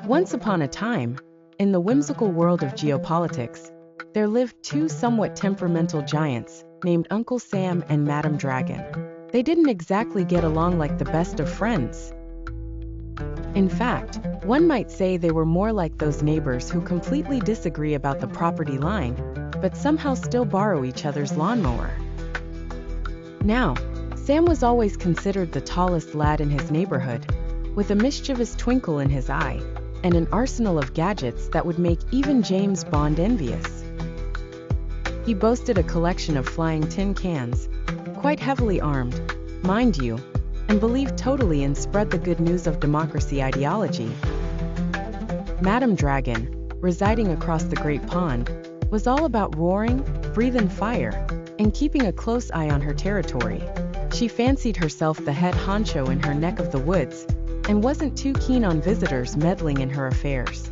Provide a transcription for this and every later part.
Once upon a time, in the whimsical world of geopolitics, there lived two somewhat temperamental giants named Uncle Sam and Madam Dragon. They didn't exactly get along like the best of friends. In fact, one might say they were more like those neighbors who completely disagree about the property line, but somehow still borrow each other's lawnmower. Now, Sam was always considered the tallest lad in his neighborhood, with a mischievous twinkle in his eye, and an arsenal of gadgets that would make even James Bond envious. He boasted a collection of flying tin cans, quite heavily armed, mind you, and believed totally in spread the good news of democracy ideology. Madam Dragon, residing across the Great Pond, was all about roaring, breathing fire, and keeping a close eye on her territory. She fancied herself the head honcho in her neck of the woods, and wasn't too keen on visitors meddling in her affairs.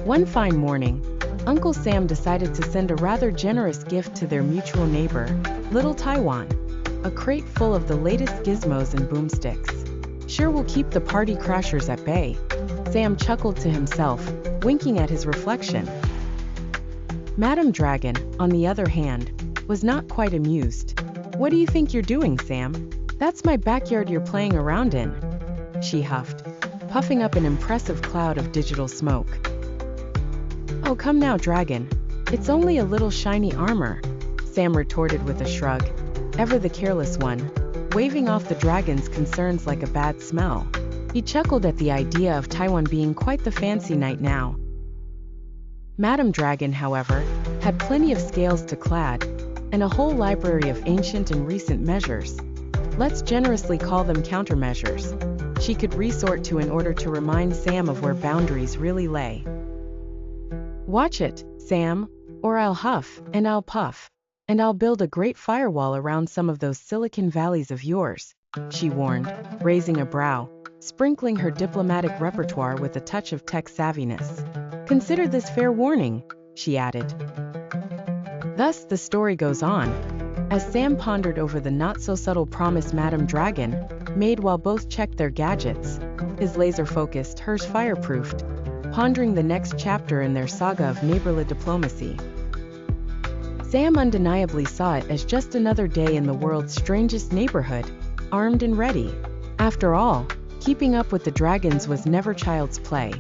One fine morning, Uncle Sam decided to send a rather generous gift to their mutual neighbor, Little Taiwan, a crate full of the latest gizmos and boomsticks. Sure will keep the party crashers at bay, Sam chuckled to himself, winking at his reflection. Madam Dragon, on the other hand, was not quite amused. "What do you think you're doing, Sam? That's my backyard you're playing around in," she huffed, puffing up an impressive cloud of digital smoke. "Oh, come now, Dragon. It's only a little shiny armor," Sam retorted with a shrug, ever the careless one, waving off the dragon's concerns like a bad smell. He chuckled at the idea of Taiwan being quite the fancy night now. Madam Dragon, however, had plenty of scales to clad, and a whole library of ancient and recent measures. Let's generously call them countermeasures. She could resort to in order to remind Sam of where boundaries really lay. "Watch it, Sam, or I'll huff, and I'll puff, and I'll build a great firewall around some of those Silicon Valleys of yours," she warned, raising a brow, sprinkling her diplomatic repertoire with a touch of tech savviness. "Consider this fair warning," she added. Thus the story goes on, as Sam pondered over the not-so-subtle promise Madam Dragon made while both checked their gadgets, his laser-focused, hers fireproofed, pondering the next chapter in their saga of neighborly diplomacy. Sam undeniably saw it as just another day in the world's strangest neighborhood, armed and ready. After all, keeping up with the dragons was never child's play.